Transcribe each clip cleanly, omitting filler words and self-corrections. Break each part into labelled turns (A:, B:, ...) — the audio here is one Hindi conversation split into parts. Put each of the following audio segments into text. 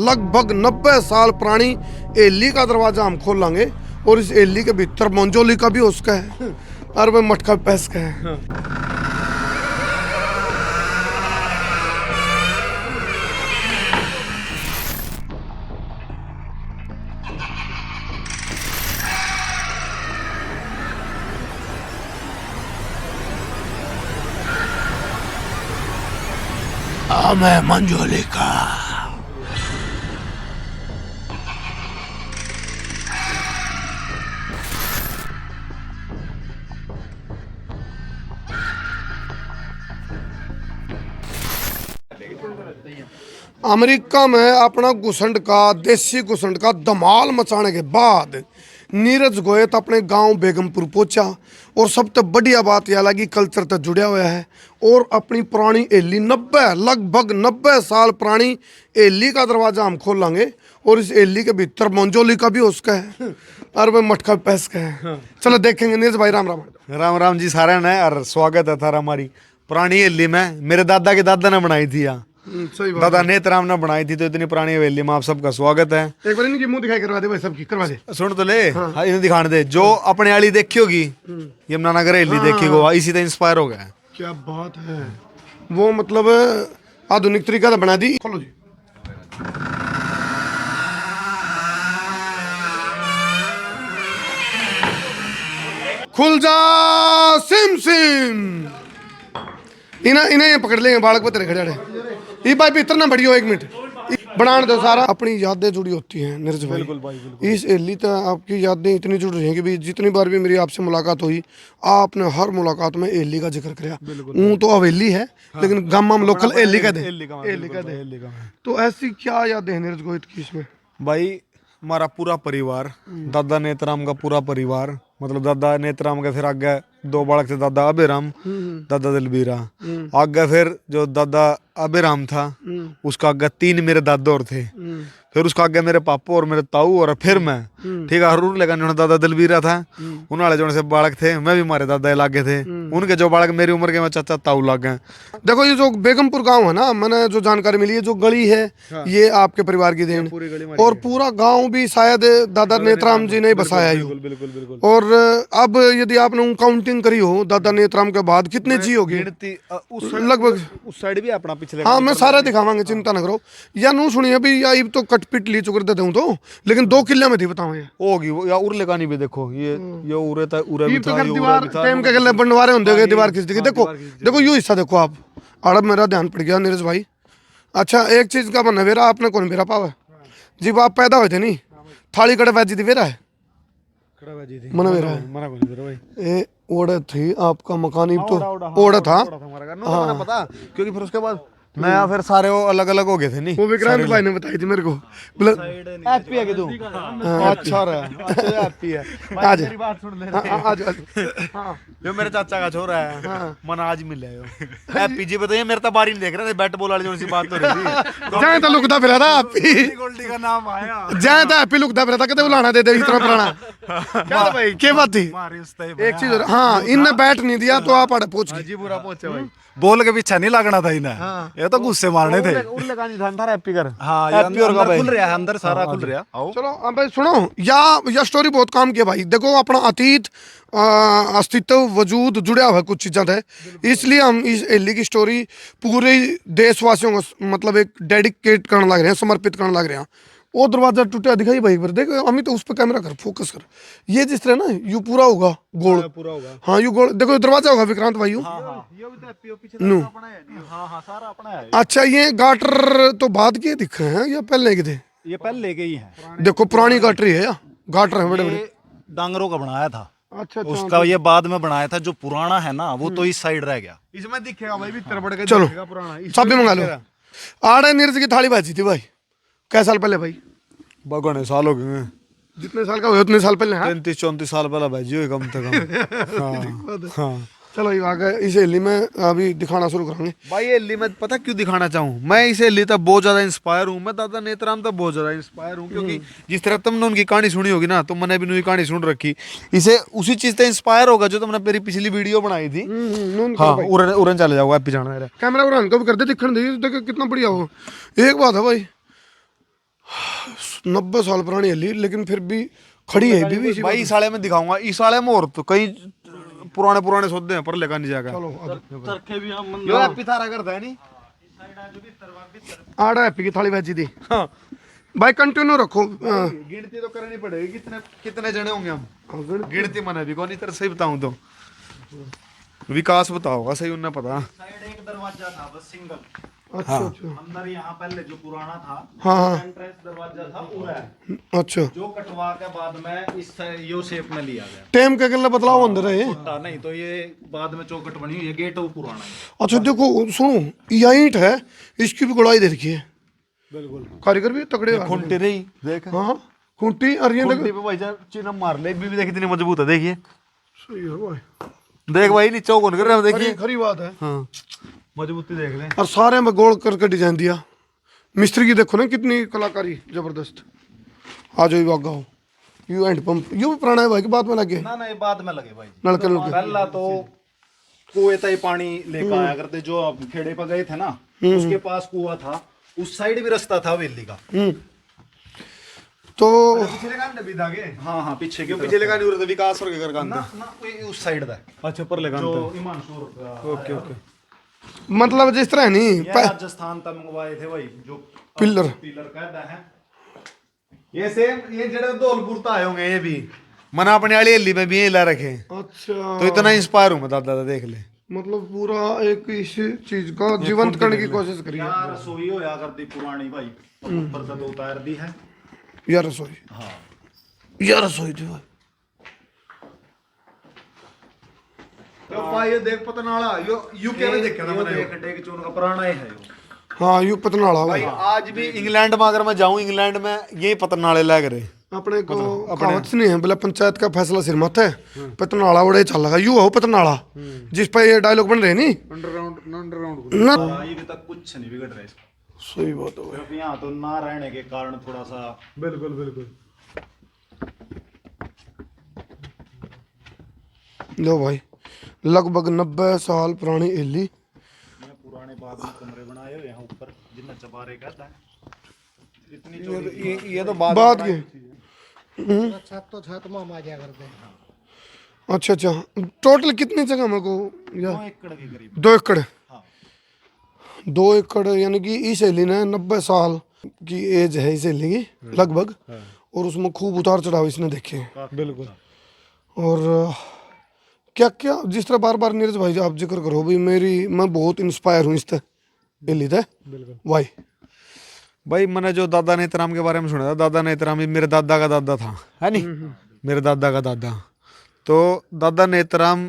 A: लगभग 90 साल पुरानी एली का दरवाजा हम खोल लांगे और इस एली के भीतर मंजोली का भी उसका है और वह मटका पैस का है। मैं मंजोली का अमेरिका में अपना घुसंड का देसी घुसंड का धमाल मचाने के बाद नीरज गोयत अपने गांव बेगमपुर पहुंचा और सबसे बढ़िया बात यह लगी कल्चर तक जुड़ा हुआ है और अपनी पुरानी एली लगभग 90 साल पुरानी एली का दरवाजा हम खोल लांगे और इस एली के भीतर मंजोली का भी उसका है और वह मटका पैस का है। चलो देखेंगे नीरज भाई। राम राम।
B: राम राम जी सारे ने और स्वागत है थारा हमारी पुरानी एली में। मेरे दादा के दादा ने बनाई थी यहाँ,
A: सही बात।
B: दादा नेतराम ने बनाई थी, तो इतनी पुरानी हवेली में आप सबका स्वागत है।
A: एक बार इनकी मुंह दिखाई करवा दे भाई, सबकी करवा दे।
B: सुन तो ले, हाँ। इन्हें दिखाने दे जो अपने वाली देखी होगी, यमुनानगर हवेली देखी होगा, इसी से इंस्पायर हो गया।
A: क्या बात है, वो मतलब आधुनिक तरीका से बना दी। खोलो जी। खुल जा सिम सिम। इन्हें पकड़ लेंगे बालक पर तेरे खड़े ये भाई भीतर ना बढ़ियो, एक मिनट बनाने दो। सारा अपनी यादें जुड़ी होती हैं नीरज भाई। बिल्कुल भाई, बिल्कुल। इस एली तक आपकी यादें इतनी जुड़ रही हैं कि भी जितनी बार भी मेरी आपसे मुलाकात हुई, आपने हर मुलाकात में एली का जिक्र किया। ऊँ तो हवेली है, लेकिन गामा में लोकल एली का दे। तो ऐसी क्या यादें हैं नीरज गोयत की इसमें?
B: भाई हमारा पूरा परिवार, दादा नेतराम का पूरा परिवार, मतलब दादा नेतराम का, फिर आगे दो बालक थे, दादा अबेराम, दादा दलबीरा। आगे फिर जो दादा अबेराम था उसका आगे 3 मेरे दादा और थे, फिर उसका आगे मेरे पापा और मेरे ताऊ और फिर मैं। ठीक है, हरूर लगा जो दादा दलबीरा था उन्होंने जो से बालक थे, मैं भी हमारे दादा लागे थे, उनके जो बालक मेरी उम्र के मैं चाचा ताऊ लाग गए।
A: देखो ये जो बेगमपुर गांव है ना, मैंने जो जानकारी मिली है, जो गली है ये आपके परिवार की देन, और पूरा गांव भी शायद दादा नेतराम जी ने बसाया ही। और अब यदि आपने काउंटिंग करी हो दादा नेतराम के बाद कितने जी होगी लगभग?
B: उस साइड भी अपना पिछले,
A: हाँ मैं सारा दिखावांगे, चिंता न करो। या नू सुनिए अभी, या तो कटपिट ली चुकर देता हूँ तो, लेकिन 2 किले में थी बताओ ये
B: होगी वो, या उरले का नहीं भी देखो, ये उरे था, उरे भी
A: तो
B: था,
A: दीवार टाइम के गले बनवारे होंगे गए, दीवार खींच दी। देखो देखो यू हिस्सा देखो आप। अड़ब मेरा ध्यान पड़ गया नीरज भाई। अच्छा एक चीज का मन वेरा, आपने कौन वेरा पावा जी? आप पैदा हुए थे नहीं, थाली कड़े वैजी थी वेरा है मना वेरा है। ए ओड़ा थी आपका मकान, तो ओड़ा था
B: पता, क्योंकि फिर उसके बाद नया फिर सारे वो अलग अलग हो गए थे। नहीं
A: वो विक्रांत भाई ने बताई थी मेरे को।
B: हैप्पी है कि तू अच्छा रहा, अच्छा हैप्पी है।
A: आज
B: मेरी बात सुन ले,
A: आज
B: जो मेरे चाचा का छोरा है मन आज मिल आयो हैप्पी जी। बताइए मेरे तो बारी नहीं देख रहे थे, बैट बॉल वाली जो सी बात हो रही थी,
A: जाए तो लुकदा फिरा था हैप्पी,
B: गोल्डी का नाम आया,
A: जाए तो हैप्पी लुकदा फिरा था, कहते बुलाना दे दे इतना पुराना। क्या भाई क्या बात थी? एक चीज, हाँ इनने बैठ नहीं दिया तो आप अड़े पहुंच गए।
B: जी बुरा पहुंचे भाई, बोल के पीछे नहीं लगना था इन्हें, ये तो गुस्से मारने थे। हैप्पी कर, हाँ हैप्पी और खुल रहा है अंदर, सारा खुल रहा है।
A: चलो अब भाई सुनो, या स्टोरी बहुत काम की भाई। देखो अपना अतीत अस्तित्व वजूद जुड़ा हुआ है कुछ चीज़ें थे, इसलिए हम इस एली की स्टोरी पूरे देशवासियों को मतलब एक डेडिकेट करने लग रहे हैं, समर्पित करने लग रहे हैं। वो दरवाजा टूटा दिखाई भाई, पर देखो अमित तो उस पर कैमरा कर, फोकस कर। ये जिस तरह ना यू पूरा होगा गोल,
B: पूरा होगा,
A: हाँ यू गोल देखो दरवाजा होगा विक्रांत भाई यू। अच्छा ये गाटर तो बाद के दिखे हैं या पहले के थे?
B: ये पहले के ही है।
A: देखो पुरानी गाटरी है, गाटर है बड़े बड़े,
B: डांगरों का बनाया था।
A: अच्छा
B: उसका ये बाद में बनाया था, जो पुराना है ना वो तो इस साइड रह गया, इसमें दिखेगा भाई भीतर बढ़ के।
A: चलो सब भी मंगा लो। आड़े नीरज की थाली बाजी थी भाई, कै साल पहले भाई?
B: बगने साल हो गए,
A: जितने साल का हुए उतने साल पहले।
B: 33-34 साल पहले भाई जी कम से कम। हाँ
A: चलो ये आगे इस एली में अभी दिखाना शुरू करेंगे
B: भाई। एली में पता क्यों दिखाना चाहूँ मैं, इस एली तक बहुत ज्यादा इंस्पायर हूँ मैं, दादा नेतराम तक बहुत ज्यादा इंस्पायर हूँ, क्योंकि जिस तरह तुमने उनकी कहानी सुनी होगी ना, तो मैंने भी उनकी कहानी सुन रखी, इसे उसी चीज से इंस्पायर होगा जो तुमने मेरी पिछली वीडियो बनाई थी। हाँ उरन चले जाओ, आप जाना है
A: कैमरा उड़ान कब कर दे, दिखने दे कितना बढ़िया हो। एक बात है भाई, 90 साल पुरानी हली, लेकिन फिर भी खड़ी है अभी भी इसी
B: भाई इस साले में दिखाऊंगा, इस साले में और तो कई पुराने पुराने सौदे हैं पर लेकर नहीं जाएगा।
A: चलो
C: चरखे भी हम
B: यो हैप्पी थारा करता है नहीं।
A: आड़ा हैप्पी की थाली भेजी दी। हाँ भाई कंटिन्यू रखो।
B: गिनती तो करनी पड़ेगी, कितने कितने जने होंगे हम, गिनती मैंने भी कौन तरह सही बताऊं तो विकास बताओगा सही, उन्हें पता।
C: साइड एक दरवाजा था बस सिंगल,
A: अच्छा अच्छा
C: अंदर यहाँ पहले जो पुराना था
A: हाँ हाँ
C: एंट्रेंस दरवाजा था वो है,
A: अच्छा।
C: जो कटवा के बाद में इस यो शेप में लिया गया।
A: टेम के गले बदलाव अंदर है।
C: छोटा नहीं तो ये बाद में चौकट बनी हुई है, गेट वो पुराना है।
A: अच्छा देखो सुनो, यह ईंट है, इसकी भी गुड़ाई दे रखी है।
B: बिल्कुल
A: कारीगर भी तगड़े हैं।
B: खुंटी रही देख,
A: हाँ खूंटी और ये
B: खुंटी पे भाई चिन्ह मार ले भी देख कितनी मजबूत है, देखिए
A: सही है भाई,
B: देख भाई नीचे कौन कर रहे हैं देखिए।
A: खरी बात है।
B: हाँ मजबूती देख ले।
A: और सारे में गोल करके डिजाइन दिया। मिस्त्री की देखो ना कितनी कलाकारी जबरदस्त। आ जाओ वागा हो, यू एंड पंप यू भी पुराना है भाई कि बाद में लगे
C: ना ये बाद में लगे भाई।
A: नलके नलके।
C: पहला तो कुएं तय पानी लेकर आया करते, जो आप खेड़े पर गए थे ना उसके पास कुआं था, उस साइड भी रास्ता था हवेली का।
A: तो
B: पिछले गाने भी धागे,
C: हाँ हाँ पीछे के
B: पिछले गाने उरे विकास और के कर
C: ना ना ये उस साइड था
B: अच्छा पर ले
C: जो
B: गाने।
C: इमानपुर का
B: ओके ओके
A: मतलब जिस तरह नहीं
C: ये राजस्थान तक मंगवाए थे भाई, जो
A: पिलर
C: पिलर कहता है।
B: ये सेम ये जड़े धौलपुर तो आए होंगे ये भी, मना अपने वाली हल्ली में भी यही ला रखे।
A: अच्छा
B: तो इतना इंस्पायर हूँ मैं दादा देख ले।
A: मतलब पूरा एक इस चीज का जीवंत करने की कोशिश करी है।
C: यार रसोई हो या करती पुरानी भाई, अब ऊपर से दो टायर दी है।
A: यार रसोई,
C: हाँ
A: यार रसोई थी भाई।
B: तो भाई ये देख पतनाला यो यूके में देखा था मैंने।
C: देख डेग चून का पुराना ही है यो।
A: हाँ यू पतनाला
B: भाई
A: भाई।
B: आज भी इंग्लैंड में अगर मैं जाऊं, इंग्लैंड में ये पतनाले लग रहे।
A: अपने को कहावत नहीं है बोले पंचायत का फैसला सिर मत है, पतनाला उड़े चल रहा यू हो पतनाला, जिस पर ये डायलॉग बन रहे नहीं
B: अंडरग्राउंड
A: ना।
C: अभी तक कुछ नहीं बिगड़ रहा है इसका।
A: सही बात है भाई।
C: सिर्फ यहाँ तो ना रहने के कारण थोड़ा सा
B: बिल्कुल बिल्कुल।
A: लो भाई लगभग 90 साल पुरानी एली।
C: ये पुराने बाद में कमरे बनाए हुए हैं ऊपर, जिन्हें चबारे कहता है। इतनी चौड़ी
B: ये तो
A: बात की
D: छत में हम आ जाया करते हैं।
A: अच्छा अच्छा टोटल कितनी जगह मेरे को या
C: 2 एकड़ के करीब।
A: 2 एकड़।
C: हाँ
A: 2 एकड़ यानी कि इस एली ने 90 साल की एज है इस एली की लगभग, और उसमें खूब उतार चढ़ाव इसने देखे हैं।
B: बिल्कुल।
A: और क्या क्या जिस तरह बार बार नीरज भाई आप जिक्र करो भाई, मैं बहुत इंस्पायर हूँ इस एली से भाई।
B: भाई मैंने जो दादा नेतराम के बारे में सुना था, दादा नेतराम मेरे दादा का दादा था, है नहीं, मेरे दादा का दादा। तो दादा नेतराम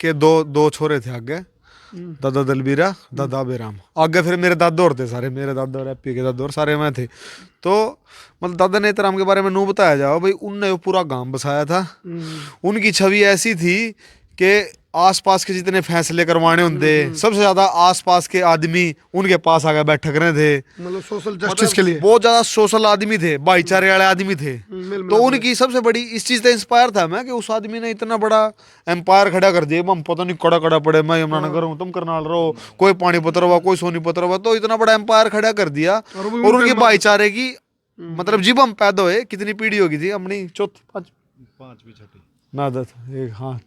B: के दो छोरे थे आगे, दादा दलबीरा दादा बेराम। आगे फिर मेरे दादा और थे सारे, मेरे दादा और एपी के दादा और सारे मैं थे। तो मतलब दादा नेतराम के बारे में नू बताया जाओ भाई, उनने वो पूरा गांव बसाया था। उनकी छवि ऐसी थी कि आसपास के जितने फैसले करवाने होंगे, सबसे ज्यादा आसपास के आदमी उनके पास आकर बैठक रहे थे।
A: मतलब सोशल जस्टिस के लिए
B: बहुत ज्यादा सोशल आदमी थे, भाईचारे वाले आदमी थे। तो उनकी सबसे बड़ी इस चीज से इंस्पायर था मैं कि उस आदमी ने इतना बड़ा एम्पायर खड़ा कर दिया। हम पता नहीं कड़ा कड़ा पड़े, मैं यमुनानगर हूँ, तुम करनाल रहो, कोई पानीपत रहो, कोई सोनीपत रहो, तो इतना बड़ा एम्पायर खड़ा कर दिया। और उनके भाईचारे की मतलब जब हम पैदा हुए कितनी पीढ़ी होगी थी अपनी, चौथी
C: पांचवी छठी
B: ना दस एक, हाँ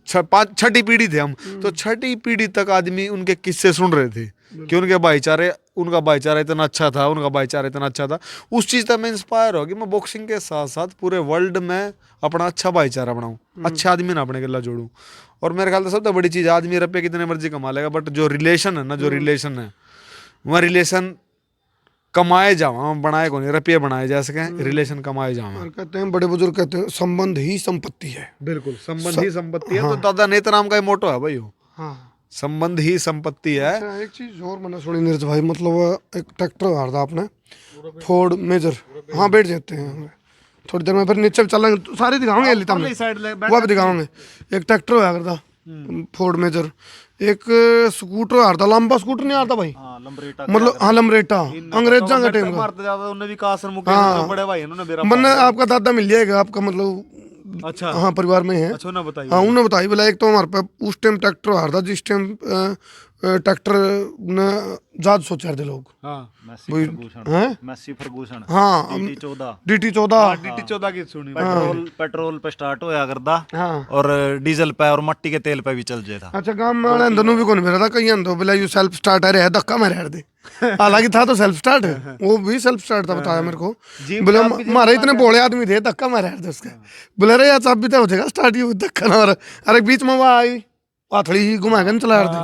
B: छठी पीढ़ी थे हम। तो छठी पीढ़ी तक आदमी उनके किस्से सुन रहे थे कि उनका भाईचारा इतना अच्छा था, उनका भाईचारा इतना अच्छा था। उस चीज़ तक मैं इंस्पायर हो कि मैं बॉक्सिंग के साथ साथ पूरे वर्ल्ड में अपना अच्छा भाईचारा बनाऊं, अच्छे आदमी ना अपने गला जोड़ूं। और मेरे ख्याल से सबसे बड़ी चीज़, आदमी रुपये कितने मर्जी कमा लेगा, बट जो रिलेशन है ना, जो रिलेशन है वह रिलेशन कमाए जावा, बनाए को नहीं, रुपये बनाए जा सके, रिलेशन कमाए जावा।
A: और कहते हैं बड़े बुजुर्ग कहते हैं संबंध ही संपत्ति है।
B: बिल्कुल, संबंध ही संपत्ति है। तो दादा नेतराम का मोटो है भाई, वो
A: हाँ
B: संबंध ही संपत्ति है।
A: अच्छा, एक चीज और मैंने सुनी नीरज भाई, मतलब एक ट्रैक्टर आ रहा था आपने फोर्ड मेजर, हाँ बैठ जाते हैं थोड़ी देर में, फिर नीचे चलेंगे तो सारे दिखाओगे वो भी दिखाओगे। एक ट्रैक्टर आया करता फोर्ड मेजर, एक स्कूटर आ रहा था, लंबा स्कूटर नहीं आता भाई,
C: हाँ लंबरेटा
A: मतलब हाँ लमरेटा अंग्रेजा का टाइम का।
B: मारते ज्यादा उन्हें विकास और
A: हाँ।
B: मुकेश बड़े भाई उन्होंने मेरा
A: मैंने आपका दादा मिल जाएगा आपका, मतलब
B: अच्छा
A: हाँ परिवार में है।
B: अच्छा ना बताइए।
A: हाँ उन्होंने बताई बोला, एक तो हमारे पे उस टाइम ट्रैक्टर आ रहा था जिस टाइम ट्रैक्टर ने ज्यादा सोच रहे थे लोग
B: हाँ
C: मैसी
A: वही-
C: फर्गूसन
A: हैं
C: मैसी फर्गूसन
A: हाँ
C: DT14
A: DT14
B: DT 14 की सुनी
C: पेट्रोल पे स्टार्ट होया करदा
A: हाँ
C: और डीजल पे और मट्टी के तेल पे भी चल जाता।
A: अच्छा गांव में वाले अंदर भी कौन मेरा था कहीं अंदर बोला यू सेल्फ स्टार्ट है धक्का मारे यार दे हालांकि था तो सेल्फ स्टार्ट वो भी सेल्फ स्टार्ट था बताया मेरे को बोले हमारे इतने बोले आदमी थे धक्का मारे यार दे उसका बोले अरे यार साहब भी तो हो जाएगा स्टार्ट ही धक्का ना मारा अरे बीच में वो आई पाथड़ी ही घुमा के चला यार दे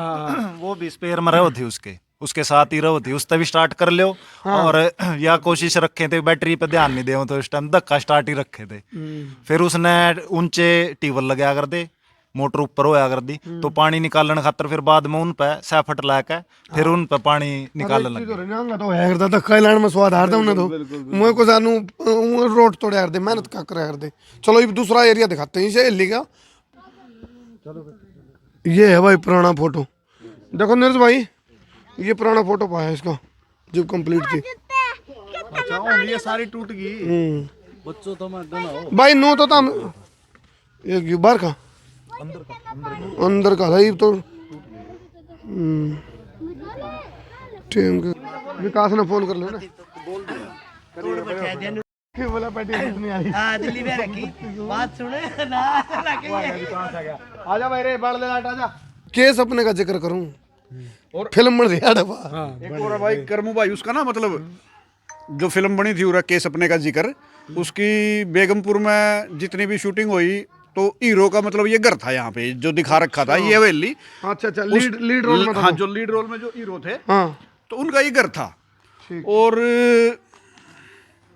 C: वो भी स्पेयर में रहो थी उसके साथ ही रहो थी उससे भी स्टार्ट कर लो और या कोशिश रखे थे बैटरी पे ध्यान नहीं दे तो उस टाइम धक्का स्टार्ट ही रखे थे। फिर उसने ऊंचे ट्यूबवेल लगाया कर दे मोटर ऊपर होया कर दी तो पानी निकालने खातर फिर बाद में उन पे सैफट लाके फिर उन पे पानी निकालने लगे।
A: तो है करता धक्का लाने में स्वाद हारता उन्हें तो मुझे को जानू रोड तोड़े यार दे मेहनत का कर यार दे। चलो ये दूसरा एरिया दिखाते हैं इसे हिली का। ये है भाई पुराना फोटो देखो नीरज भाई ये पुराना फोटो पाया इसका जब कंप्लीट थी।
B: अच्छा ये सारी टूट गई
C: बच्चों तो मैं गना हो
A: भाई नो तो था एक बाहर का अंदर का था ये तो ठीक है विकास ने फोन कर लो ना क्या बोला पार्टी नहीं आ रही
D: दिल्ली में रखी बात सुने ना
A: आजा भाई रे बढ़ ले लाट आजा केस अपने का जिक्र करूं और फिल्म बन रही है डब्बा
B: एक और भाई करमू भाई उसका ना मतलब जो फिल्म बनी थी उरा केस अपने का जिक्र उसकी बेगमपुर में जितनी भी शूटिंग हुई तो हीरो का मतलब ये घर था यहाँ पे जो दिखा रखा था ये हवेली।
A: अच्छा अच्छा लीड रोल में था
B: हाँ जो लीड रोल में जो हीरो थे
A: हाँ
B: तो उनका ये घर था। और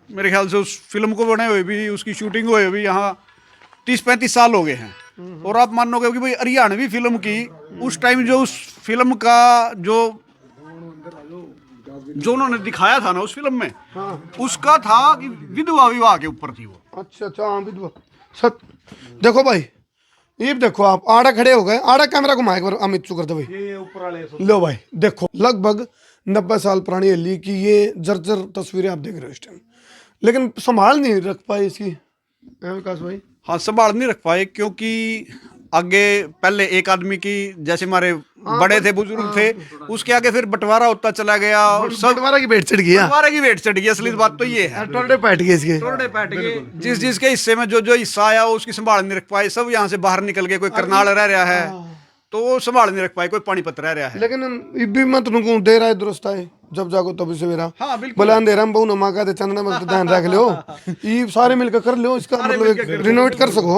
B: मेरे ख्याल से उस फिल्म को बने हुए भी उसकी शूटिंग हुए भी यहाँ 30-35 साल हो गए हैं। और आप मानोगे कि भाई हरियाणवी फिल्म की उस टाइम जो उस फिल्म का जो उन्होंने दिखाया था ना उस फिल्म में उसका था कि विधवा विवाह के ऊपर थी वो।
A: अच्छा अच्छा हाँ विधवा सत देखो भाई ये देखो आप आड़ा खड़े हो गए आड़ा कैमरा घुमाए एक बार अमित चू कर दो भाई लो भाई देखो लगभग 90 साल पुरानी हल्ली की ये जर्जर तस्वीरें आप देख रहे हो इस टाइम लेकिन संभाल नहीं रख पाए इसकी विकास भाई।
B: हाँ संभाल नहीं रख पाए क्योंकि आगे पहले एक आदमी की जैसे हमारे बड़े थे बुजुर्ग थे उसके आगे फिर बंटवारा होता चला गया और सब
A: बंटवारा की भेंट चढ़ गया
B: बंटवारे की वेट चढ़ गई। असली बात तो ये है
A: टोरडे पैट गए इसके
B: टोरडे पैट गए जिस जिसके हिस्से में जो जो हिस्सा आया वो उसकी संभाल नहीं रख पाए सब यहाँ से बाहर निकल गए कोई करनाल रह रहा है तो वो संभाल नहीं रख पाए कोई पानीपत रह रहा है।
A: लेकिन ये भी मत तुमको दे रहा है दुरुस्त है जब जागो तभी से मेरा
B: हाँ बिल्कुल
A: बोला अंधेरा में बहु नमा का दे चंदना में ध्यान रख लो ये सारे मिलकर कर लो इसका मतलब रिनोवेट कर सको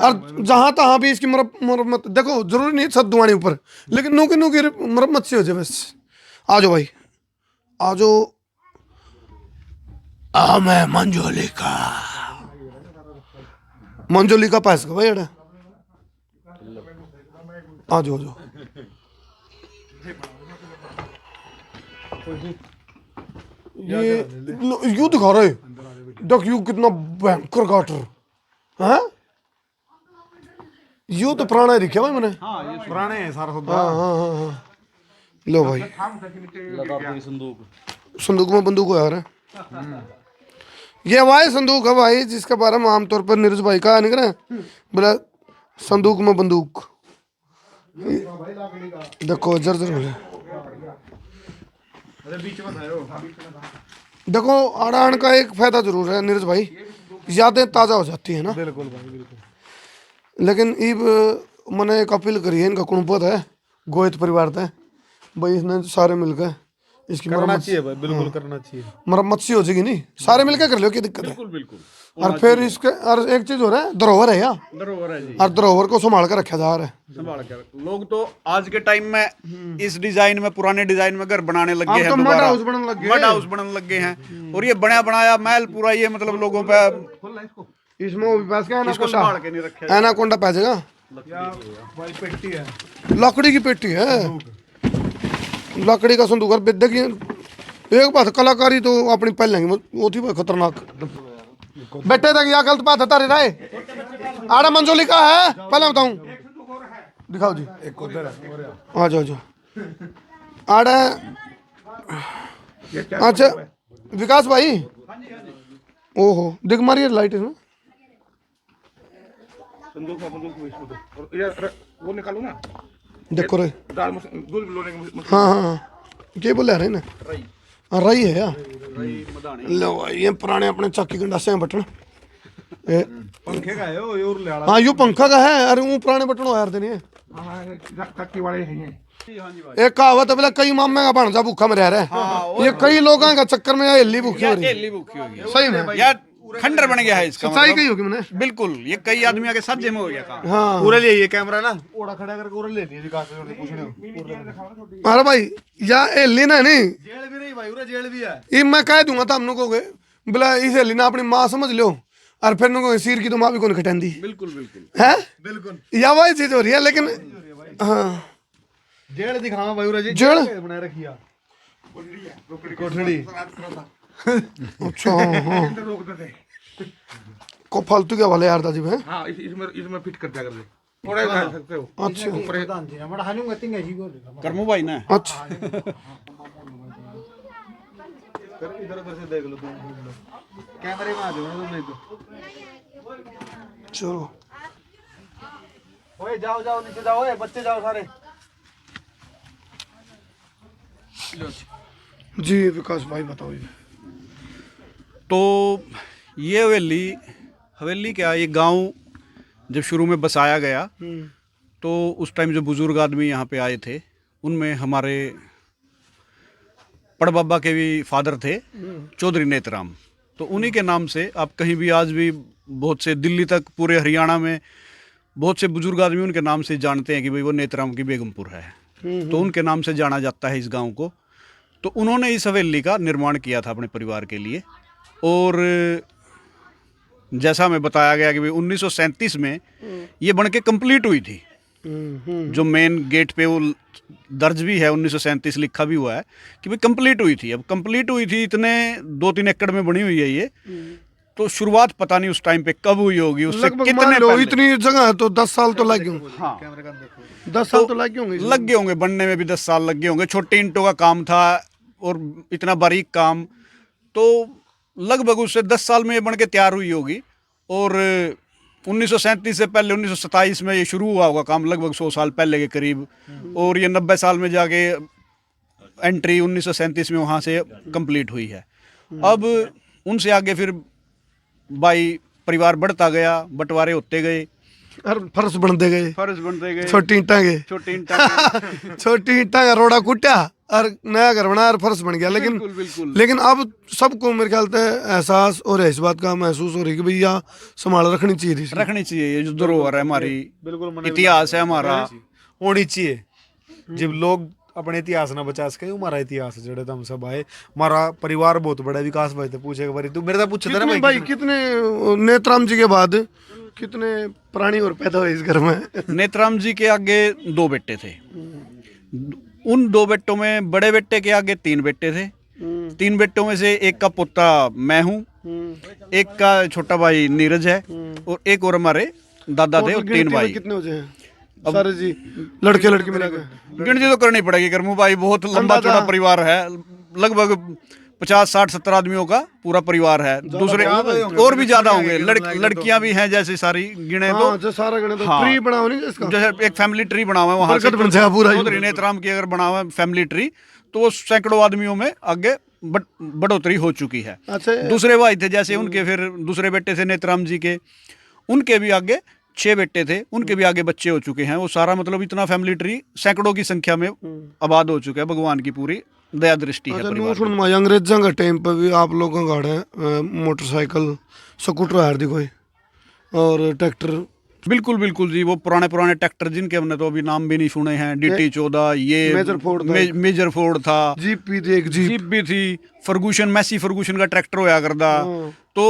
A: और जहां तहां भी इसकी मरम्मत देखो जरूरी नहीं सब दुआनी ऊपर लेकिन नू की मरम्मत से हो जाए बस। आ जाओ भाई आ जाओ आ मैं मंजोलिका पास का भाई एड़ा आ जाओ ये यू दिखा रहे देख यू कितना भयंकर गाटर है यू तो पुराना ही दिखा भाई मैंने
B: हाँ ये पुराने हैं सारा सौदा।
A: हाँ हाँ हाँ हाँ लो भाई संदूक में बंदूक हो यार ये हवाई संदूक है भाई जिसके बारे में आमतौर पर नीरज भाई का नहीं करे बोला संदूक में बंदूक देखो जर्जर बोले देखो अड़ान का एक फायदा जरूर है नीरज भाई यादें ताज़ा हो जाती है ना।
B: बिल्कुल भाई बिल्कुल।
A: लेकिन इब मैंने एक अपील करी है इनका कुणपत है गोयत परिवार था भाई इसने सारे मिलकर इसकी
B: करना चाहिए भाई बिल्कुल करना चाहिए
A: मरम्मत सी हो जाएगी नहीं सारे मिलकर कर लो क्या दिक्कत है।
B: बिल्कुल बिल्कुल।
A: और फिर इसके और एक चीज हो रहा है धरोहर है यार
B: धरोहर है जी
A: और धरोहर को संभाल कर रखा जा रहा है।
B: संभाल कर लोग तो आज के टाइम में इस डिजाइन में पुराने डिजाइन में घर बनाने लग गए
A: अब
B: हैं
A: तो मड
B: दोबारा
A: हाउस बनने लग गए
B: मड हाउस बनने लग गए हैं और ये बना बनाया महल पूरा ये मतलब लोगों पे
A: इसमें वो भी पास क्या
B: इसको संभाल के नहीं रखे
A: एनाकोंडा पै जाएगा
B: भाई पेटी है
A: लकड़ी की पेटी है लकड़ी का संदूक और देखिए एक बात कलाकारी तो अपनी पहले वो थी भाई खतरनाक बेटे तक या गलत बात है तारी राय आड़ा मंजोली का है पहले बताऊं दिखाओ जी
B: एक उधर
A: आ जाओ जाओ आड़ा अच्छा विकास भाई ओहो दिख मारिए लाइट इसमें
E: वो निकालो ना
A: देखो रे
E: दाल दूध लोने की
A: हाँ हाँ हाँ क्या बोले रहे ना हाँ रही है यार लो भाई ये पुराने अपने चक्की गंडासे हैं बटन
B: पंखे का है वो और ले आला
A: हाँ यू पंखा का है अरे वो पुराने बटन हो यार देने
E: चक्की वाले हैं
A: एक कहावत है बोला कई मामे का भाणजा भूखा में रह रहा है ये कई लोगों का चक्कर में हिल्ली भूखी हो रही है
F: दिल्ली भूखी होगी
A: सही में
F: यार खंडर बन गया है इसका
A: सच्चाई
F: मतलब।
A: कही होगी मैंने
F: बिल्कुल ये कई आदमियों के साथ में हो गया काम।
A: हाँ
B: पूरा ले ये कैमरा ना ओड़ा खड़ा करके पूरा ले लिया विकास से पूछने
A: अरे भाई या हिल्ली ना नहीं
B: जेल भी नहीं भाई पूरा जेल भी है
A: ये मैं कह दूंगा तो हम लोगों को बोला इस हिल्ली ना अपनी माँ समझ लो और फिर नुको सिर की तो माँ भी कौन खटेंदी
F: बिल्कुल बिल्कुल
A: है
B: बिल्कुल
A: या वही चीज हो रही है लेकिन हाँ
B: जेल दिखावा भाई पूरा
A: जेल?
B: बना रखिया कोठड़ी
A: अच्छा हाँ
E: रोकते थे
A: को फालतू क्या वाले यार दाजी है
E: हाँ इसमें फिट कर दिया कर दे थोड़ा डाल सकते हो
A: अच्छा
D: प्रधान जी हमारा हालूंगा तिंगा जी बोल
F: करमू भाई ना
A: अच्छा
B: इधर उधर से देख लो तुम कैमरे में आ जाओ ना तुम नहीं तो
A: चलो
B: ओए जाओ जाओ नीचे जाओ ओए बच्चे जाओ सारे
A: जी विकास भाई बताओ ये
F: तो ये हवेली क्या ये गांव जब शुरू में बसाया गया तो उस टाइम जो बुजुर्ग आदमी यहाँ पे आए थे उनमें हमारे पड़बाबा के भी फादर थे चौधरी नेतराम। तो उन्हीं के नाम से आप कहीं भी आज भी बहुत से दिल्ली तक पूरे हरियाणा में बहुत से बुजुर्ग आदमी उनके नाम से जानते हैं कि भाई वो नेतराम की बेगमपुर है। तो उनके नाम से जाना जाता है इस गांव को। तो उन्होंने इस हवेली का निर्माण किया था अपने परिवार के लिए। और जैसा हमें बताया गया कि भाई 1937 में ये बन के कंप्लीट हुई थी। जो मेन गेट पे वो दर्ज भी है 1937 लिखा भी हुआ है कि भाई कंप्लीट हुई थी। अब कंप्लीट हुई थी इतने 2-3 एकड़ में बनी हुई है ये। तो शुरुआत पता नहीं उस टाइम पे कब हुई होगी, उससे
A: लगभग
F: कितने
A: मान लो
F: पहले।
A: इतनी जगह है तो 10 साल तो लग गए होंगे।
F: हाँ
A: 10 साल तो लग गए होंगे
F: लग गए होंगे, बनने में भी 10 साल लग गए होंगे। छोटे ईंटों का काम था और इतना बारीक काम, तो लगभग उससे 10 साल में ये बन के तैयार हुई होगी। और 1937 से पहले 1927 में ये शुरू हुआ होगा काम, लगभग 100 साल पहले के करीब। और ये 90 साल में जाके एंट्री 1937 में वहाँ से कंप्लीट हुई है। अब उनसे आगे फिर भाई परिवार बढ़ता गया, बंटवारे होते गए,
A: और फर्श बनते गए,
F: फर्ज बनते गए,
A: छोटी ईंटा के
F: छोटी ईंटा
A: छोटी ईंटा का रोड़ा कुटा और नया घर बना और फर्श बन गया। लेकिन
F: बिल्कुल
A: लेकिन अब सबको मेरे ख्याल से एहसास और इस बात का महसूस हो रही है कि भैया संभाल रखनी चाहिए थी इसकी।
F: रखनी चाहिए। ये जो धरोहर है हमारी,
B: बिल्कुल
F: इतिहास है हमारा,
B: होनी चाहिए। जब लोग अपने इतिहास ना बचा सके हमारा इतिहास जड़े हम सब आए। हमारा परिवार बहुत बड़ा है। विकास भाई तो पूछेगा बारी तू मेरे से पूछता ना
A: कितने भाई कितने नेत्राम जी के बाद कितने प्राणी और पैदा हुए इस घर में?
F: नेतराम जी के आगे 2 बेटे थे। उन 2 बेटों में बड़े बेटे के आगे 3 बेटे थे। 3 बेटों में से एक का पोता मैं हूँ, एक का छोटा भाई नीरज है और एक और हमारे दादा थे और 3 भाई।
A: कितने हो जाए सारे जी लड़के लड़के मिला के?
F: गिनती तो करनी पड़ेगी करमू भाई, बहुत लंबा चौड़ा परिवार है। लगभग 50, 60, 70 आदमियों का पूरा परिवार है। दूसरे और भी ज्यादा होंगे, लड़कियां भी हैं जैसे सारी गिने तो।
A: हाँ, जो सारा गणे तो
F: हाँ।
A: ट्री बनाओ नहीं इसका,
F: जैसे एक फैमिली ट्री बना हुआ है वहाँ
A: बरकत बन जाएगा पूरा ही।
F: चौधरी नेतराम की अगर बना हुआ है फैमिली ट्री तो वो सैकड़ों आदमियों में आगे बढ़ोतरी हो चुकी है।
A: अच्छा
F: दूसरे भाई थे जैसे उनके फिर दूसरे बेटे थे नेतराम जी के, उनके भी आगे 6 बेटे थे, उनके भी आगे बच्चे हो चुके हैं। वो सारा मतलब इतना फैमिली ट्री सैकड़ों की संख्या में आबाद हो चुका है। भगवान की पूरी दया दृष्टि है
A: अच्छा
F: परिवार
A: नू सुन माया अंग्रेजों का टाइम पे भी आप लोगों का गाड़ा है मोटरसाइकिल स्कूटर हार दी कोई और ट्रैक्टर?
F: बिल्कुल बिल्कुल जी, वो पुराने ट्रैक्टर जिनके हमने तो अभी नाम भी नहीं सुने हैं। DT 14, ये मेजर फोर्ड था,
A: जीप भी थी, एक
F: जीप भी थी, फर्गूसन मैसी फर्गूसन का ट्रैक्टर होया करता। तो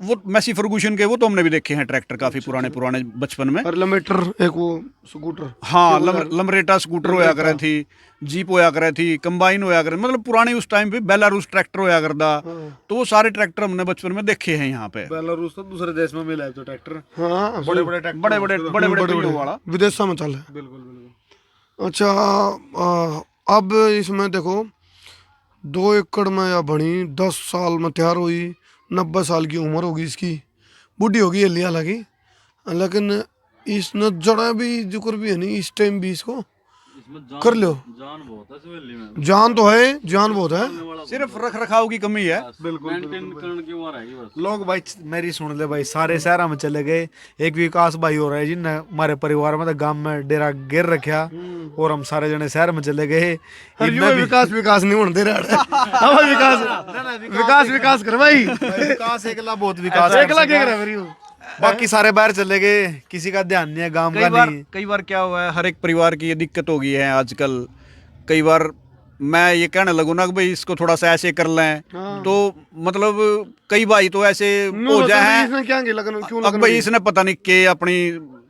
F: वो मैसी फर्गूसन के वो तो हमने भी देखे हैं ट्रैक्टर काफी पुराने बचपन में।
A: और लमेटर एक वो स्कूटर,
F: हाँ लमरेटा स्कूटर होया करे थी, जीप होया करे थी, कंबाइन होया करे, मतलब पुरानी उस टाइम पे बेलारूस ट्रैक्टर होया करता। तो वो सारे ट्रैक्टर हमने बचपन में देखे हैं यहाँ पे।
B: बेलारूस तो दूसरे देश में मिला है तो ट्रैक्टर।
A: हाँ
B: बड़े बड़े ट्रैक्टर,
F: बड़े पहियों वाला
A: विदेशों में चल है।
B: बिल्कुल बिल्कुल।
A: अच्छा अब इसमें देखो 2 एकड़ में या बनी 10 साल में तैयार हुई, 90 साल की उम्र होगी इसकी, बूढ़ी होगी हालांकि, लेकिन इसने जड़ा भी जिक्र भी है नहीं इस टाइम भी इसको कर लो।
G: जान बहुत है इस हवेली में,
A: जान तो है, जान बहुत है।
F: सिर्फ रख रखाव की कमी है।
G: मेंटेन करने की वो रहेगी बस।
B: लोग भाई मेरी सुन ले भाई, सारे शहर में चले गए, एक विकास भाई हो रहा है जिनने हमारे परिवार में तो गांव में डेरा गिर रखा, और हम सारे जने शहर में चले गए। इनमें भी
A: विकास विकास नहीं होने दे रहा। अब विकास विकास कर भाई,
B: विकास एकला बहुत विकास
A: एकला क्या कर रहा है?
B: बाकी सारे बाहर चले गए, किसी का ध्यान नहीं है गांव का नहीं।
F: कई बार क्या हुआ है, हर एक परिवार की ये दिक्कत हो गई है आजकल। कई बार मैं ये कहने लगूँ ना कि भाई इसको थोड़ा सा ऐसे कर लें, तो मतलब कई भाई तो ऐसे हो जाए हैं,
A: इसने क्या लगन क्यों
F: अब भाई इसने पता नहीं के अपनी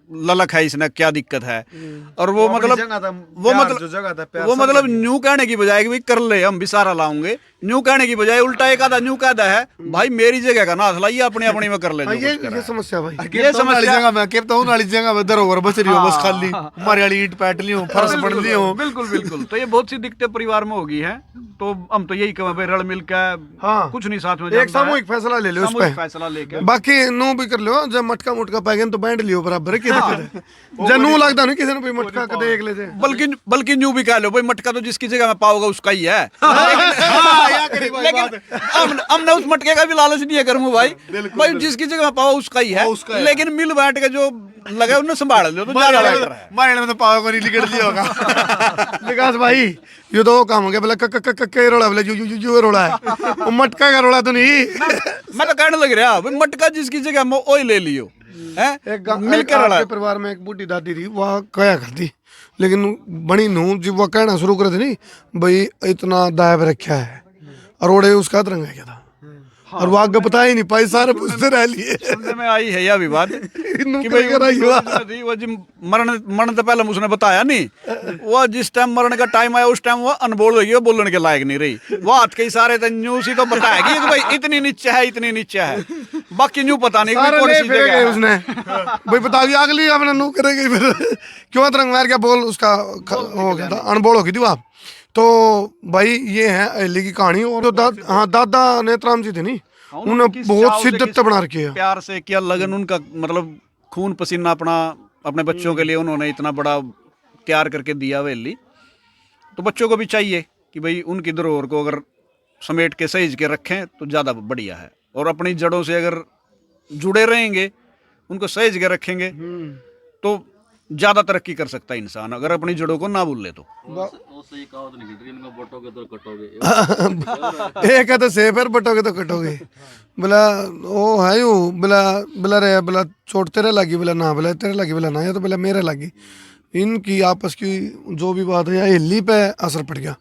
F: ललक है, इसने क्या दिक्कत है, और वो मतलब वो मतलब न्यू कहने की बजाय कि भाई कर ले हम भी सारा लाऊंगे, न्यू कहने की बजाय उल्टा एक आधा न्यू कहता है भाई मेरी जगह का ना लाइए, अपनी अपनी में कर ले।
A: ये समस्या भाई,
B: ये समस्या जगह में केप तो वाली जगह में धरोहर बच रही हो, बस खाली हमारी वाली ईंट पैट ली हो, फर्श बन ली हो।
F: बिल्कुल बिल्कुल। तो ये बहुत सी दिक्कतें परिवार में होगी है, तो हम तो यही कहें भाई रल मिल के कुछ नहीं साथ में
A: एक सामूहिक फैसला ले लो, उस पे
F: फैसला लेके
A: बाकी नू भी कर लो। जब मटका मुटका पाएंगे तो बैंड लियो बराबर है। जब नू लगता नहीं किसी ने भी मटका कदे एक ले जाए,
F: बल्कि न्यू भी कह लो भाई मटका तो जिसकी जगह में पाओगे उसका ही है। लेकिन हमने उस मटके का भी लालच नहीं है करूँ भाई, भाई जिसकी जगह में पाओ उसका ही है, लेकिन मिल बैठ के जो लगे उन्हें संभाल लो तो ज्यादा बेहतर है।
B: मारने में तो पाव को नहीं लिकड़ लिया होगा।
A: विकास भाई ये तो काम हो गया, बोला कक्के रोड़ा, बोला यू रोड़ा है, वो मटका का रोड़ा तो नहीं।
F: मैं तो कहने लग रहा भाई मटका जिसकी जगह में ओए ले लियो है,
A: मिलकर परिवार में एक बूढ़ी दादी थी, वह कया करती, लेकिन बड़ी नू जब वह कहना शुरू करे थे नहीं भाई इतना दायब रखा है, और ओढ़े उसका रंग है क्या था, और वो आगे पता ही नहीं पाई, सारे पूछते रह लिए।
F: सुनने में आई है यह विवाद कि भाई वो जिम मरण तो पहले उसने बताया नहीं, वो जिस टाइम मरण का टाइम आया उस टाइम वो अनबोल हो गई, वो बोलने के लायक नहीं रही, वो हाथ के इशारे थे न्यूज ही तो बताएगी कि भाई इतनी नीचे है, इतनी नीचे है, बाकी न्यू पता नहीं
A: सारे
F: कौन
A: ले
F: सी
A: फेंक
F: जगह
A: गए
F: है।
A: उसने भाई बताओ अगली आपने नू करेगी फिर क्यों रंग मार क्या बोल उसका हो गया था, अनबोल हो गई थी वो। तो भाई ये है अहली की कहानी। और तो दादा नेतराम जी थे नहीं, उन्होंने बहुत शिद्दत बना रखी है,
F: प्यार से किया लगन उनका, मतलब खून पसीना अपना अपने बच्चों के लिए उन्होंने इतना बड़ा तैयार करके दिया हवेली। तो बच्चों को भी चाहिए कि भाई उनकी धरोहर को अगर समेट के सहेज के रखें तो ज़्यादा बढ़िया है, और अपनी जड़ों से अगर जुड़े रहेंगे, उनको सहेज के रखेंगे तो ज़्यादा तरक्की कर सकता है इंसान, अगर अपनी जड़ों को ना भूल ले तो।
G: उससे ही कहावत नहीं गिर रही, इनको बटोगे तो कटोगे।
A: एक है तो सेफ है, बटोगे तो कटोगे। बोला वो है यू, बोला बोला रे, बोला चोट तेरे लगी, बोला ना, बोला तेरे लगी, बोला ना, या तो बोला मेरे लगी। इनकी आपस की जो भी बात है हिल्ली पे असर पड़ गया।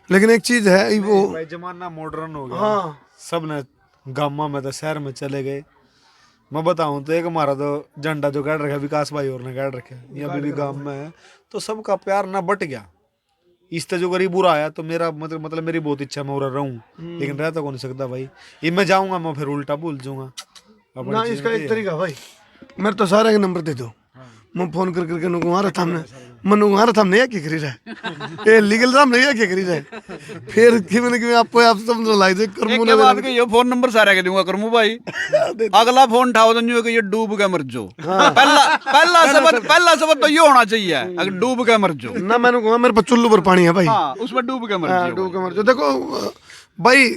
A: लेकिन एक चीज है वो
B: भाई जमाना मॉडर्न हो गया,
A: हाँ
B: सब ने गाँव में तो शहर में चले गए। मैं बताऊं तो एक हमारा तो झंडा जो गाड़ रखा विकास भाई और ने गाड़ रखा, ये अभी भी गांव में है, तो सबका प्यार ना बट गया। इस तरह जो गरीब बुरा आया तो मेरा मतलब मेरी बहुत इच्छा मैं उरा रहूं, लेकिन रह तो कौन सकता भाई, ये मैं जाऊंगा मैं फिर उल्टा भूल जाऊंगा
A: ना। इसका एक तरीका भाई, मेरे तो सारे के नंबर दे दो, मैं फोन कर करके नुकुमारा थामने मनुकुमारा थामने या क्या करी रहा ये लीगल थामने या क्या करी रहा फिर कि मैंने कि आपको आप समझ लाई दे करमू
F: एक बात के ये फोन नंबर सारे के दूंगा करमू भाई, अगला फोन उठाओ तो नहीं कि ये डूब के मर जाओ। पहला शब्द तो ये होना चाहिए, अगर डूब के मर जाओ
A: ना। मैंने कहा मेरे पर चुल्लू पर पानी है भाई,
F: उसमें डूब के मर
A: हाँ,
F: जाओ।
A: डूब के मर जाओ। देखो भाई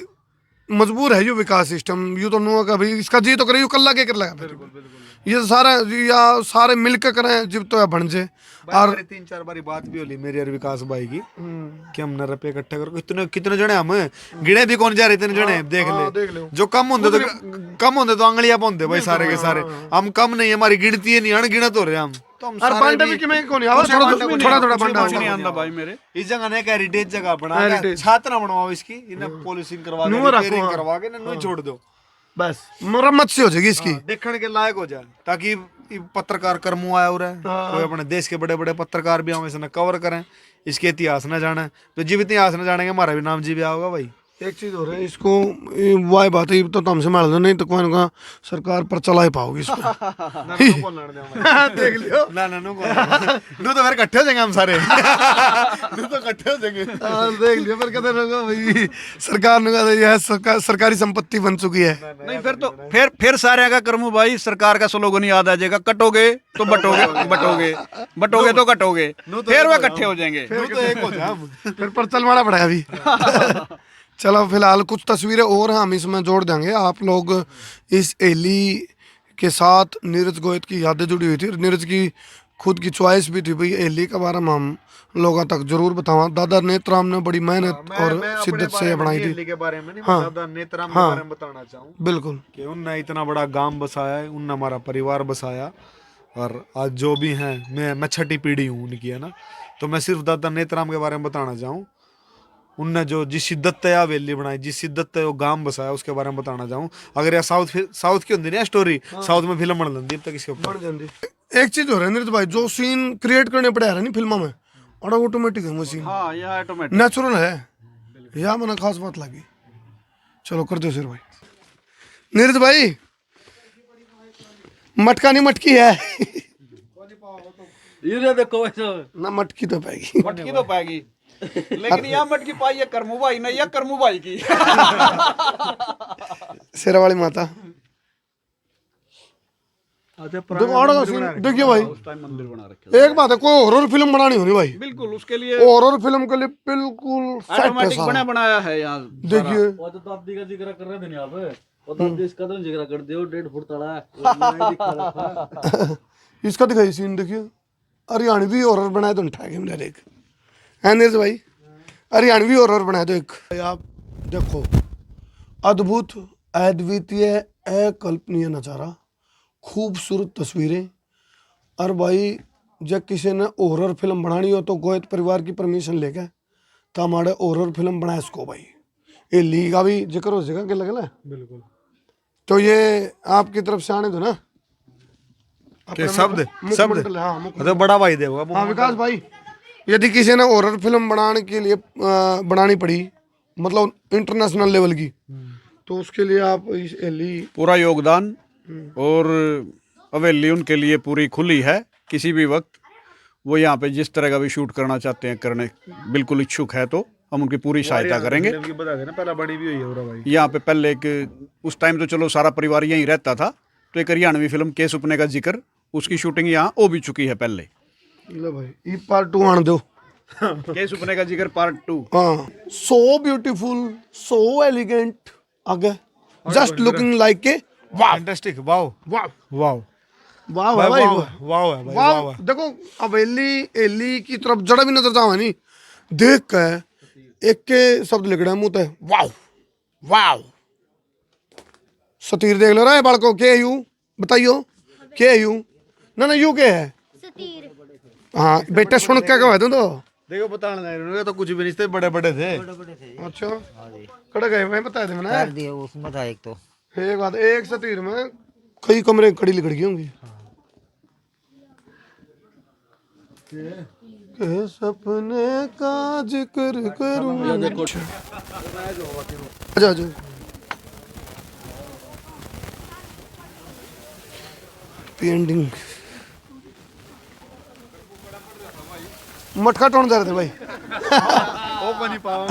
A: मजबूर है यो विकास सिस्टम, यू तो नुआ का भाई इसका जी तो करे, यू कल्ला के कर लगा फिर ये सारा या सारे मिलकर करें जब तो या बन जाए। और
B: 3-4 बारी बात भी होली मेरी और विकास भाई की कि हमने रुपये इकट्ठे कर, कितने जने हम गिने भी कौन जा रहे इतने जने, देख ले जो कम होंगे तो आंगलियां पौंदे भाई सारे के सारे, हम कम नहीं, हमारी गिनती है नहीं, अनगिनत हो रहे हम तो हम
A: और बांटा भी कि मैं कौन आवा थोड़ा बांटा
F: नहीं आंदा भाई मेरे
B: इस जगह ने का हेरिटेज जगह बना छात्र बनवाओ इसकी, इन्हें पॉलिशिंग करवा के रिपेयरिंग करवा के ना छोड़ दो,
A: बस मरम्मत से हो जाएगी इसकी,
B: देखने के लायक हो जाए, ताकि पत्रकार कर्मू आया हो रहा है, कोई अपने देश के बड़े बड़े पत्रकार भी हम इसने कवर करें, इसके इतिहास न जाने, तो जब इतिहास न जानेंगे हमारा भी नाम जी भी होगा भाई।
A: एक चीज हो रहा है इसको, वाई बात है तो हमसे मार दो, नहीं तो कोई ना सरकार पर चला ही पाओगी इसको। देख लियो
B: ना तो फिर इकट्ठे हो जाएंगे हम सारे। तो इकट्ठे हो जाएंगे।
A: देख लियो पर कहते रहोगे भाई सरकार ने कहा यह सरकारी संपत्ति बन चुकी है।
F: नहीं फिर तो फिर सारे का करमू भाई, सरकार का स्लोगन याद आ जाएगा, कटोगे तो बटोगे तो कटोगे, फिर वो इकट्ठे हो जाएंगे।
B: तो एक हो जाए हम।
A: फिर पर चलवाना पड़ेगा अभी। चलो फिलहाल कुछ तस्वीरें और हम इसमें जोड़ देंगे। आप लोग इस एली के साथ नीरज गोयत की यादें जुड़ी हुई थी, नीरज की खुद की चॉइस भी थी भाई एली के बारे में हम लोगों तक जरूर बतावा। दादा नेतराम ने बड़ी मेहनत और शिद्दत से बनाई थी।
B: दिल्ली के बारे में नहीं,
A: हाँ।
B: दादा नेतराम के
A: हाँ।
B: बारे में बताना चाहूँ
A: बिल्कुल
B: कि उनने इतना बड़ा गांव बसाया है, उनने हमारा परिवार बसाया, और आज जो भी हैं मैं छठी पीढ़ी हूँ उनकी, है ना। तो मैं सिर्फ दादा नेतराम के बारे में बताना चाहूँ, उनने जो जिस शिद्दत से हवेली बनाई, जिस शिद्दत से वो गांव बसाया, उसके बारे में बताना चाहूँ। अगर यह साउथ की होती ना स्टोरी, साउथ में फिल्म बन लेंदी अब तक इसके ऊपर।
A: एक चीज हो रहा है नीरज भाई, जो सीन क्रिएट करने पड़े आ रहे नहीं फिल्मों में, और ऑटोमेटिक है वो सीन,
F: हाँ यह ऑटोमेटिक
A: नेचुरल है। यह मैंने खास बात लगी। चलो कर दो सिर भाई। नीरज भाई मटका नहीं मटकी है।
G: ये देखो वैसा
A: ना मटकी तो पाएगी।
F: मटकी तो पाएगी, लेकिन यह मटकी पाई है करमू भाई नहीं, यह करमू भाई की।
A: शेरा वाली माता देखो और का सीन देखिए भाई।
F: मंदिर बना रखे
A: एक बात है, कोई हॉरर फिल्म बनानी होनी भाई,
F: बिल्कुल, उसके लिए
A: हॉरर फिल्म के लिए बिल्कुल सेट है
F: ऑटोमेटिक
A: सारा।
F: बनाया है यहाँ।
A: देखिए
G: वो तो दादी का जिक्र कर रहे थे यहाँ पे, वो दादी इसका तो जिक्र कर दियो, 1.5 फुट तड़ा है, वो नहीं दिखा रहा था।
A: इसका दिखाई सीन देखिए। हरियाणवी हॉरर बनाए तो उठा के मेरे एक है नीरज भाई, हरियाणवी हॉरर बनाए तो एक। आप देखो अद्भुत अद्वितीय अकल्पनीय नज़ारा, खूबसूरत तस्वीरें। और भाई जब किसी ने हॉरर फिल्म बनानी हो तो गोयत परिवार की परमिशन लेके तो हमारे हॉरर फिल्म बनाए इसको भाई। ये ली का भी जिक्र हो जाएगा, क्या लगेगा
B: बिल्कुल।
A: तो ये आपकी तरफ से आने दो ना
B: के शब्द
A: मुखमंडल, हाँ मुख-
B: तो बड़ा भाई देगा।
A: हाँ विकास भाई, यदि किसी ने हॉरर फिल्म बनाने के लिए बनानी पड़ी, मतलब इंटरनेशनल लेवल की, तो उसके लिए आप इस एली
F: पूरा योगदान, और हवेली उनके लिए पूरी खुली है। किसी भी वक्त वो यहाँ पे जिस तरह का भी शूट करना चाहते हैं, करने बिल्कुल इच्छुक है, तो हम उनकी पूरी सहायता करेंगे।
B: बता देना पहला बड़ी भी हुई है पूरा भाई।
F: यहाँ पे पहले एक उस टाइम तो चलो सारा परिवार यहीं रहता था, तो एक हरियाणवी फिल्म के सुपने का जिक्र, उसकी शूटिंग यहाँ हो भी चुकी है पहले।
A: लो भाई ये पार्ट 2 आने दो।
F: के सुपने का जिक्र पार्ट 2।
A: हाँ, सो ब्यूटीफुल, सो एलिगेंट, आगे जस्ट लुकिंग लाइक ए वाह
B: फैंटास्टिक, वाओ
A: वाह
B: वाओ
A: वाह
B: भाई,
A: भाई
B: वाओ
A: वाह
B: वाओ है भाई, वाओ
A: वाह।
B: है।
A: देखो अब एली की तरफ जरा भी नजर जाओ नहीं, देख के एक के शब्द लिख रहे हैं मुंह पे, वाह वाह। सतीर देख लो रे बालको, के यू बताइयो, के यू ना यू के है
H: सतीर।
A: हाँ बेटा सुन के कह दूं तो
B: देखो बताना नहीं, तो कुछ भी नहीं थे, बड़े बड़े थे।
A: अच्छा कड़े गए मैं बता दे मैंने
D: दिए उसमें था एक तो।
A: एक बात, एक सतीर में कई कमरे कड़ी लकड़ी होंगी। के सपने का जिक्र करूं। अच्छा अच्छा पेंडिंग मटका टोन जा रहे थे भाई।
B: ओ बनी पावा